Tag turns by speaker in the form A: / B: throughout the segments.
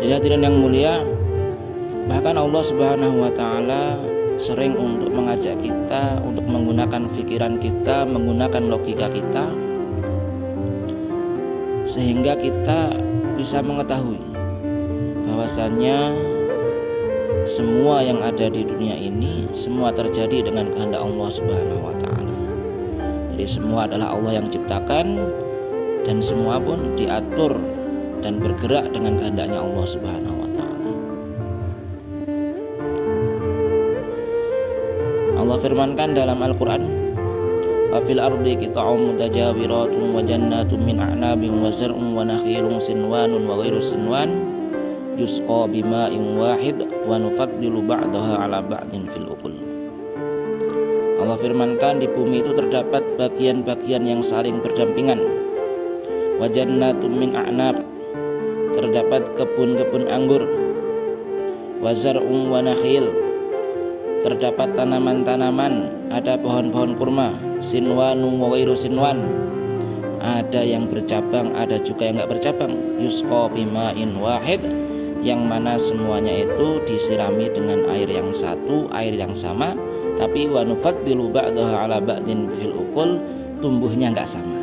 A: Jadi hadirin yang mulia, bahkan Allah Subhanahu wa taala sering untuk mengajak kita untuk menggunakan pikiran kita, menggunakan logika kita, sehingga kita bisa mengetahui bahwasannya semua yang ada di dunia ini semua terjadi dengan kehendak Allah Subhanahu wa taala. Jadi semua adalah Allah yang ciptakan, dan semua pun diatur dan bergerak dengan kehendaknya Allah Subhanahu wa taala. Allah firmankan dalam Al-Qur'an, "Wa fil ardi qita'un mutajawiratun wa jannatun min a'nabin wa zar'un wa nakhilun sinwanun wa ghairu sinwan yusqa bima'in wahid wa nufaddilu ba'daha 'ala ba'din fil uqul." Allah firmankan, di bumi itu terdapat bagian-bagian yang saling berdampingan. Wa jannatun min a'nab, terdapat kebun-kebun anggur. Wa zar'un wa nakhil, terdapat tanaman-tanaman, ada pohon-pohon kurma. Sinwanun wa ghairu sinwan, ada yang bercabang, ada juga yang enggak bercabang. Yusqa bima'in wahid, yang mana semuanya itu disirami dengan air yang satu, air yang sama, tapi wa nufaddilu ba'daha 'ala ba'din fil uqul, tumbuhnya enggak sama.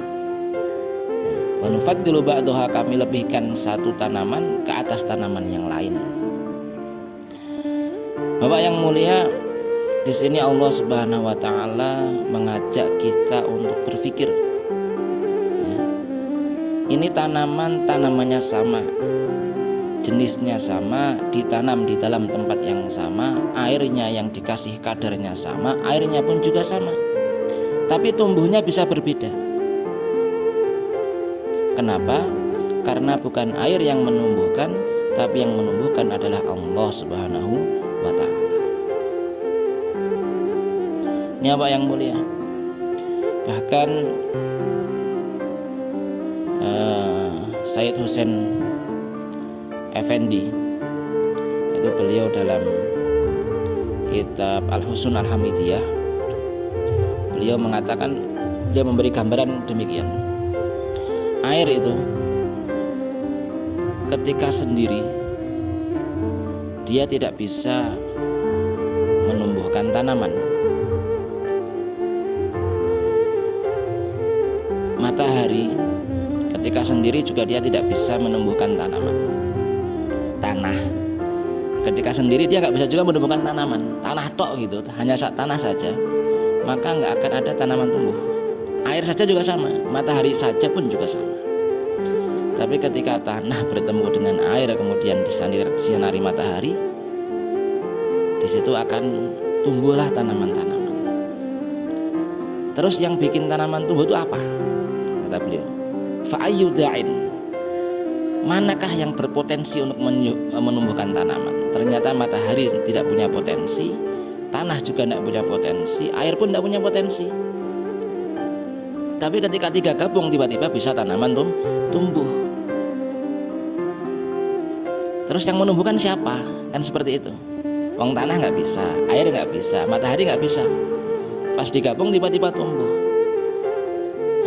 A: Wa nufaddilu ba'daha, kami lebihkan satu tanaman ke atas tanaman yang lain. Bapak yang mulia, di sini Allah Subhanahu wa taala mengajak kita untuk berpikir. Ini tanamannya sama, jenisnya sama, ditanam di dalam tempat yang sama, airnya yang dikasih kadarnya sama, airnya pun juga sama, tapi tumbuhnya bisa berbeda. Kenapa? Karena bukan air yang menumbuhkan, tapi yang menumbuhkan adalah Allah Subhanahu wa ta'ala. Ini apa yang mulia? Bahkan Sayyid Husain Effendi, itu beliau dalam kitab Al-Husn Al-Hamidiyah, beliau mengatakan, dia memberi gambaran demikian. Air itu ketika sendiri dia tidak bisa menumbuhkan tanaman. Matahari ketika sendiri juga dia tidak bisa menumbuhkan tanaman. Tanah ketika sendiri dia nggak bisa juga menumbuhkan tanaman. Tanah tok gitu, hanya tanah saja, maka nggak akan ada tanaman tumbuh. Air saja juga sama, matahari saja pun juga sama. Tapi ketika tanah bertemu dengan air, kemudian disinari matahari, di situ akan tumbuhlah tanaman-tanaman. Terus yang bikin tanaman tumbuh itu apa? Kata beliau, fa'ayyu da'in, manakah yang berpotensi untuk menumbuhkan tanaman? Ternyata matahari tidak punya potensi, tanah juga tidak punya potensi, air pun tidak punya potensi. Tapi ketika tiga gabung, tiba-tiba bisa tanaman tumbuh. Terus yang menumbuhkan siapa? Kan seperti itu. Wong tanah nggak bisa, air nggak bisa, matahari nggak bisa. Pas digabung tiba-tiba tumbuh.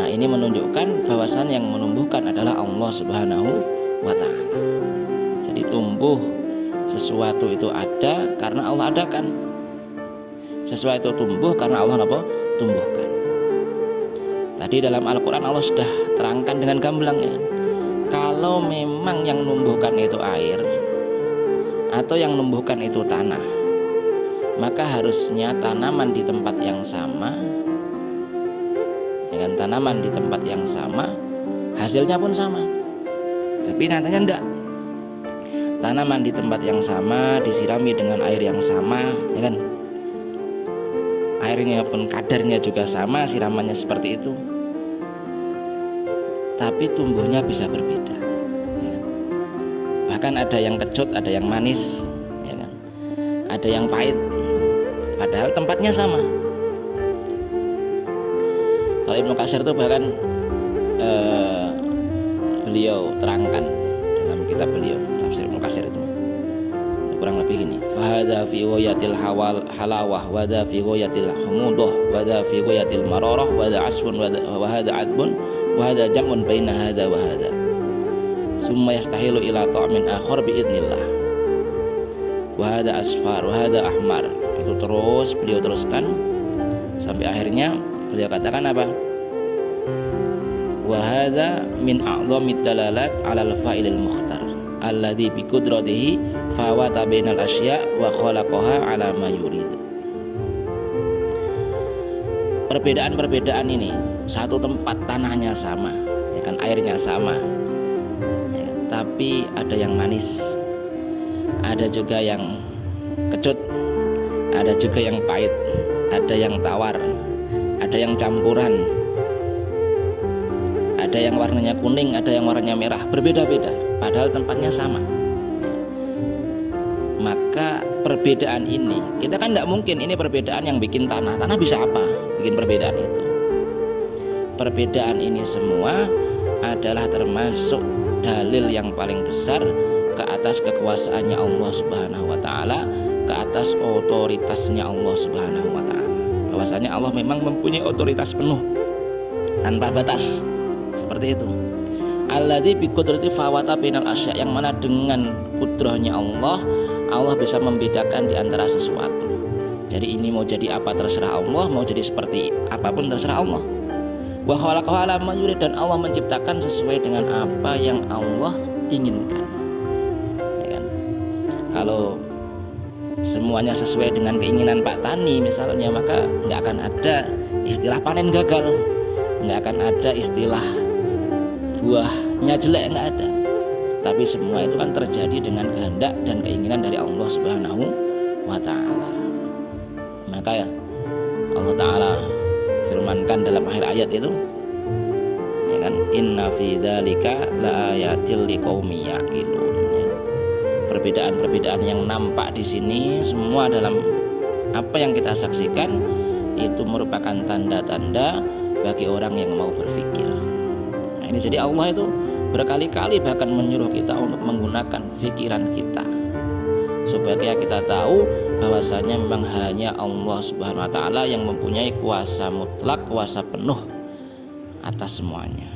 A: Nah, ini menunjukkan bahwasan yang menumbuhkan adalah Allah Subhanahu wa ta'ala. Jadi tumbuh sesuatu itu ada karena Allah adakan. Sesuatu tumbuh karena Allah tumbuhkan. Tadi dalam Al-Quran Allah sudah terangkan dengan gamblangnya. Kalau memang yang menumbuhkan itu air atau yang menumbuhkan itu tanah, maka harusnya tanaman di tempat yang sama, dengan tanaman di tempat yang sama, hasilnya pun sama. Tapi nyatanya enggak. Tanaman di tempat yang sama disirami dengan air yang sama, ya kan? Airnya pun kadarnya juga sama, siramannya seperti itu. Tapi tumbuhnya bisa berbeda, ya. Bahkan ada yang kecut, ada yang manis, ya kan? Ada yang pahit, padahal tempatnya sama. Kalau Ibnu Katsir itu bahkan beliau terangkan dalam kitab beliau tafsir Ibnu Katsir itu kurang lebih gini: fahada fi ghayatil halawah wa da fi ghayatil humudah wa da fi ghayatil mararah wa da asfun wa hada adbun wa hada jam'un baina hada wa hada. summa yastahilu ila ta'min akhar biidnillah wa hadha asfar wa hadha ahmar. Itu terus beliau teruskan sampai akhirnya beliau katakan apa? Wa hadha min a'dhamid dalalat 'ala al-fa'ilil mukhtar alladzi bi qudratihi fawata bainal asya' wa khalaqaha 'ala ma yurid. Perbedaan-perbedaan ini, satu tempat tanahnya sama, ya kan, airnya sama, ya kan? Tapi ada yang manis, ada juga yang kecut, ada juga yang pahit, ada yang tawar, ada yang campuran, ada yang warnanya kuning, ada yang warnanya merah, berbeda-beda, padahal tempatnya sama. Maka perbedaan ini, kita kan tidak mungkin ini perbedaan yang bikin tanah bisa apa bikin perbedaan itu. Perbedaan ini semua adalah termasuk dalil yang paling besar ke atas kekuasaannya Allah Subhanahu wa taala, ke atas otoritasnya Allah Subhanahu wa taala. Bahwasanya Allah memang mempunyai otoritas penuh tanpa batas. Seperti itu. Alladzi bi qudrati fawata bainal asya, yang mana dengan kudrahnya Allah bisa membedakan di antara sesuatu. Jadi ini mau jadi apa terserah Allah, mau jadi seperti apapun terserah Allah. Wa khalaqahu 'ala ma yurid, dan Allah menciptakan sesuai dengan apa yang Allah inginkan. Ya kan? Kalau semuanya sesuai dengan keinginan Pak Tani misalnya, maka nggak akan ada istilah panen gagal, nggak akan ada istilah buahnya jelek, nggak ada. Tapi semua itu kan terjadi dengan kehendak dan keinginan dari Allah Subhanahu wa taala. Maka ya Allah taala firmankan dalam akhir ayat itu, ya kan, inna fi dzalika laayatil liqaumi yaqilun. Ya. Perbedaan-perbedaan yang nampak di sini semua dalam apa yang kita saksikan itu merupakan tanda-tanda bagi orang yang mau berpikir. Nah, ini jadi Allah itu berkali-kali bahkan menyuruh kita untuk menggunakan pikiran kita supaya kita tahu bahwasanya memang hanya Allah Subhanahu wa taala yang mempunyai kuasa mutlak, kuasa penuh atas semuanya.